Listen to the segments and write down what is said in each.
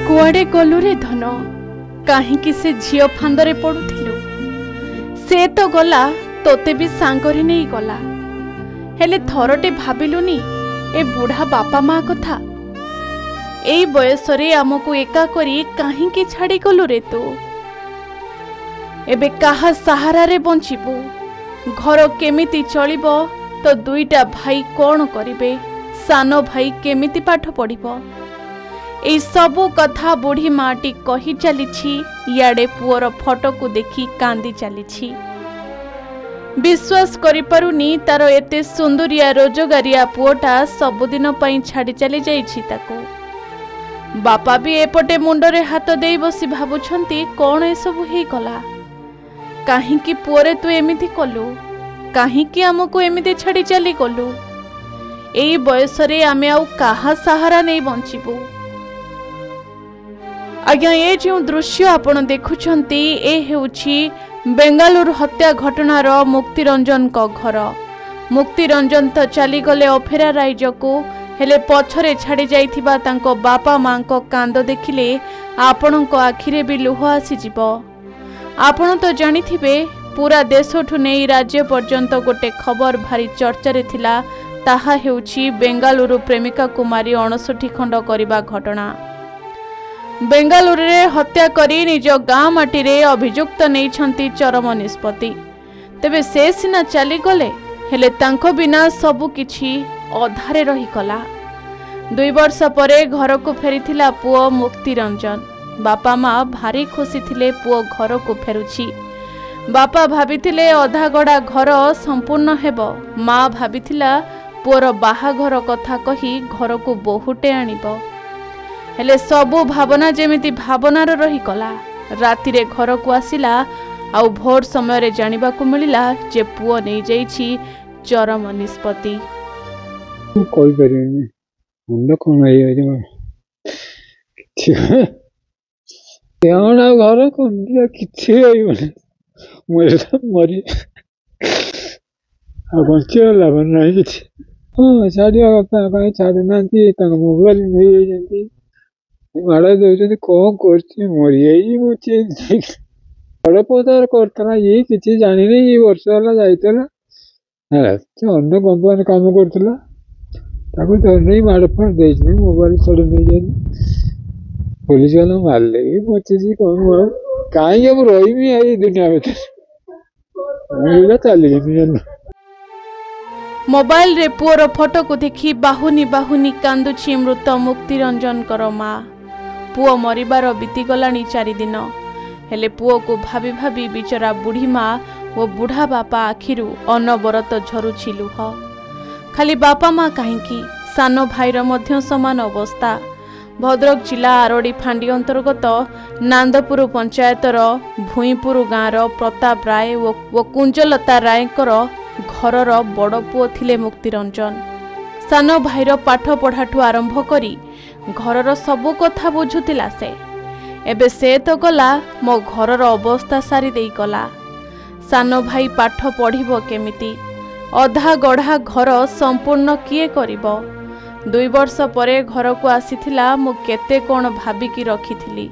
कुआडे गलु रे धन कहीं से झील फांदरे पड़ुथिलु से तो गला तोते भी सांगरे नहीं गला हेले थरटे भाबिलुनी ए बुढ़ा बापा माँ कथा एई बयसरे आमको एका करी कहीं छाड़ी गलु रे तू एबे काहा सहारा रे बंचिबु घर केमिति चलिबो तो दुईटा भाई कौन करिबे सानो भाई केमिति पाठ पढ़िबो एई सबु कथा बुढ़ी माटी कही चलीछि याडे पुअर फोटो को देखी कांदी चलीछि विश्वास करि पारुनी तार एते सुंदरिया रोजगारिया पुओटा सबुदिन पई छाड़ी चली जाइछि ताको बापा भी एपटे मुंडरे हाथ देई बसी भाबुछंती कौन ए सब हे गला काहे कि पुअरे तू एमिति कलु काहे कि हमको एमिति छाड़ी चली गलु एई बयसरे आमे आउ काहा सहारा नै बंचिबु आज्ञा ये जो दृश्य आपण देखुछंती ए हेउछि बेंगालुरु हत्या घटनार मुक्तिरंजन को घर मुक्तिरंजन तो चली गले अफेरा राज्य को हेले पछरे छाड़ी जाइथिबा तांको बापा मां को कांद देखिले आपण को आखिरे भी लुह आसी जिवो आपण तो जानिथिबे पूरा देशठु नै राज्य पर्यंत गोटे खबर भारी चर्चा रे थिला ताहा हेउछि बेंगालुरु प्रेमिका कुमारी 69 खंड करिबा घटना बेंगालुरु रे हत्या करी निज गाँ माटी रे अभियुक्त नैछंती चरम निष्पत्ति तेबे से सिना चली गले हेले तांको बिना सबु किछि अधारे रही कला 2 वर्ष परे घर को फेरिथिला पुओ मुक्तिरंजन बापा माँ भारी खुशी थिले पुओ घर को फेरुछि बापा भाबिथिले अधा गड़ा घर संपूर्ण हेबो माँ भाबिथिला पुओर बाहाघर कथा कही घर को बहुटे आनिबो हेले सबु भावना जेमिति भावनार रही कला राति रे घर को आसिला आउ भोर समय रे जानिबा को मिलिला जे पुओ नै जाइछि चरम निष्पत्ति कोई करिनी मुंड कोन आइ जे केवना घर को किछि आइबने मरी आ बच्चे लाभ नहीं किछि हां छाड़िया कथा कहीं छाड़ नांती तक मोबाइल नहीं जेंती माड़ा दे कौन कर मरी मुझे बड़ पदार करता ये किसी जानी नहीं ये वर्ष है जाइला अन्न कंपनी काम करूला नहीं माड़ फाड़ दे मोबाइल छड़ नहीं जानी पुलिस वाला मारले बचे कौन कहीं अब रही आई दुनिया भर चली मोबाइल रे पुअर फोटो को देखी बाहुनी बाहुनी कांदुछि मृत मुक्तिरंजन कर माँ पुओ मरिबार बीतीगलानी 4 दिन हेले पुओ को भाभी भाभी बिचरा बुढ़ी माँ और बुढ़ा बापा आखिरु अनबरत झरुछि लुह खाली बापा माँ कहीं सानो भाईर मध्य समान अवस्था भद्रक जिला आरडी फांडी अंतर्गत नांदपुर पंचायतर भूईपुर गाँवर प्रताप राय और कुंजलता रायकर घरर बड़ पुओ थिले मुक्तिरंजन सानो भाईर पाठ पढ़ाठू आरंभ करी घरर सबु कथा बुझुतिला से एबे से तो गला मो घरर अवस्था सारी देई गला सानो भाई पाठ पढ़िबो केमिति अधा गढ़ा घर संपूर्ण किए करिबो 2 वर्ष परे घर को आसीथिला मु केते कोन भाबिकी रखिथिली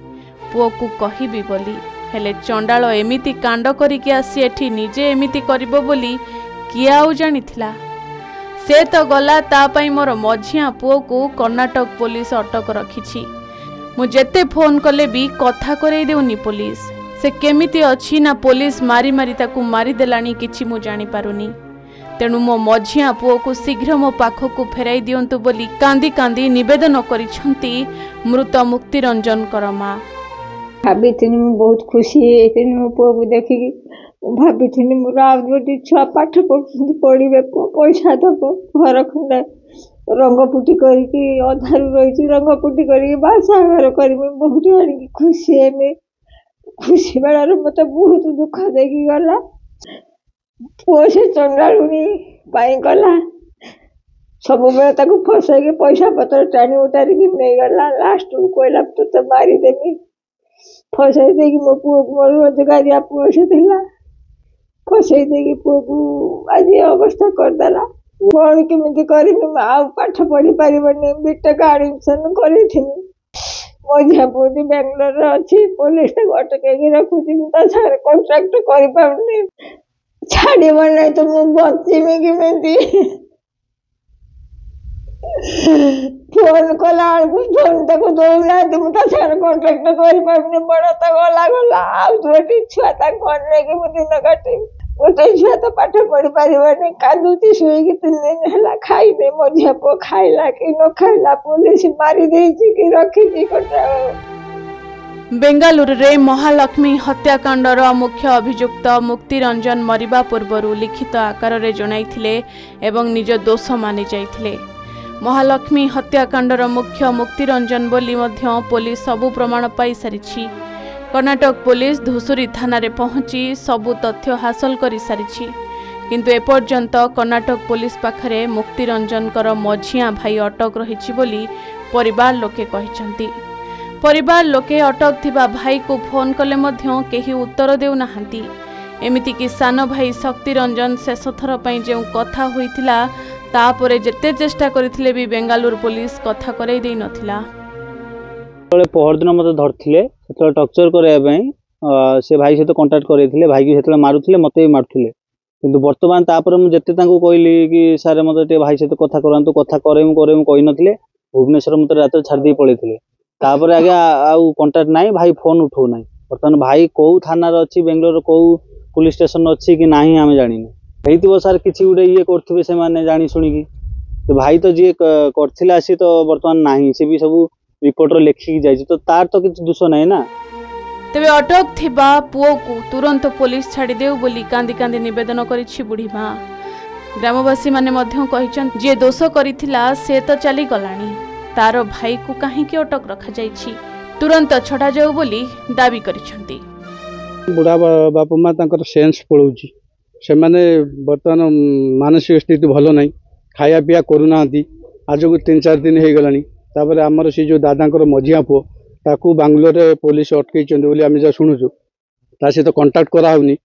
पुओ को कहिबी बोली हेले चंडाल एमिति कांड करिकि आसी एठी निजे एमिति करिबो बोली किए आउ जानिथिला से तो गला तापाई मोर मझिया पुओ को कर्नाटक पुलिस अटक रखिछि मु जेते फोन कले भी कथा करई देउनी पुलिस से केमिति अछि ना पुलिस मारी मारी ताकू मारी देलानी किछि मु जानि पारुनी तेणु मो मझिया पुओ को शीघ्र मो पाखो को फेराई दियंतु बोली कांदी कांदी निवेदन करिछंती मृत मुक्तिरंजन कर माँ भाभी थिनी मु बहुत खुशी हेतिनी मो पुओ को देखि भाभी थिनी मोर आ गोटी छुआ पाठ पढ़िबे पैसा दबो घर खंडे रंगपुटी करके अधारू रही रंगपुटी करके बासाघर कर बहुत आनिक खुशी हेमी खुशी बेलार मत बहुत दुख देखी गला पुओ से चंडालुनी पाई गला सब बेले फसैके पैसा पत्र टाणी उतारिकी नहीं गला लास्ट कहला तो मारिदेमी फसई देकी मो पुओ मोर रोजगारिया पुओ से थिला फसई देकी पुओ को आज अवस्था करदेला कौन केमिति करमी पाठ पढ़ी पारिबनी बीटेक एडमिशन करिथिनी मो झिया पुटी बेंगलोर अच्छी पुलिस अटकैकी रखुची सारे कॉन्ट्रैक्ट कर पारुनी छाड़ब नहीं तो मु बचीमी केमिति फोन कला फोन तक दौना मुझे कॉन्ट्राक्ट कर बड़ तो गला गला गोटे छुआ घर नहीं दिन काटे गोटे छुआ तो पाठ पढ़ी पारे कांदुची शुई 3 दिन है खाईने मो झील पु खाइला कि न खाइला पुलिस मारी कि रखी बेंगालुरु रे महालक्ष्मी हत्याकांडर मुख्य अभियुक्त मुक्तिरंजन मरिबा पूर्व लिखित आकार रे जणाइथिले एवं निज दोष मानि जाइथिले। महालक्ष्मी हत्याकांडर मुख्य मुक्तिरंजन बोली मध्य पुलिस सबु प्रमाण पाई सारिछि। कर्नाटक पुलिस धुसुरी थाना रे पहुंची सबु तथ्य हासिल करि सारिछि, किंतु एपर्यंत कर्नाटक पुलिस पाखरे मुक्तिरंजनकर मझिया भाई अटक रहिछि बोली परिवार लोके कहिसंती। परिवार लोके अटक थिबा भाई को फोन कले मध्य केही उत्तर देउ नाहंती। एमिति कि सान भाई शक्तिरंजन शेष थर पई जे कथा होइथिला तापरे जेते चेष्टा करथिले भी बेंगालुरु पुलिस कथा करै देई नथिला। पहर दिन मत धरथिले सेतले टॉर्चर करे पई से भाई सहित कांटेक्ट करैथिले भाई की सेतले मारुथिले मते भी मारुथिले, किंतु वर्तमान तापर मु जेते तांको कहली कि सारे मते ते भाई सहित कथा करंतु कथा करे मु कहि नथिले। भुवनेश्वर मते रात छाड़ दे पळैथिले तापर आगे आउ कांटेक्ट नाही भाई फोन उठौ नाही। वर्तमान भाई को थाना रे अछि बेंगलोर को पुलिस स्टेशन अछि कि नाही हमें जानिनी हेतिबो सर किछि उडे ये करथबे से माने जानी सुनी की तो भाई तो जे करथिला से तो वर्तमान नाही से भी सब रिपोर्ट रो लेखि जाय तो तार तो किछि दोष नाही ना। तबे अटक थिबा पुओ को तुरंत पुलिस छाड़ी देउ बोली कांदी कांदी निवेदन करिछि बुढ़ी मां। ग्रामवासी माने मध्य कहिचन जे दोष करिथिला से तो चली गलानी, तार भाई को काहे की अटक रखा जायछि, तुरंत छडा जाउ बोली दाबी करिसंती। बुढ़ा बापा माँ तांकर सेंस पड़ौछि से माने बर्तमान मानसिक स्थिति भल नहीं खाया पिया करूना आज को 3-4 दिन हो गलानी। तापर आमर से जो दादांकर मझिया पुओ ताकू बांग्लोर पुलिस अटकैचंदी बोली आम जा शुणुचु ता सहित कंटाक्ट कराउनी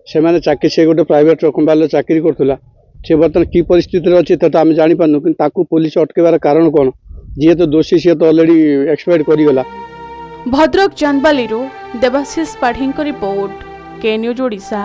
से माने चाकरी से गोटे प्राइवेट कंपनी चाकरी करथुला से बर्तमान की परिस्थिति अच्छी तो आम जानी पारनु कि ताकू पुलिस अटकेबार कारण कौन जी तो दोषी सी तो ऑलरेडी एक्सपायर्ड करिगला। भद्रक चांदबाली देवाशीष पाढ़ी रिपोर्ट के न्यूज ओडिशा।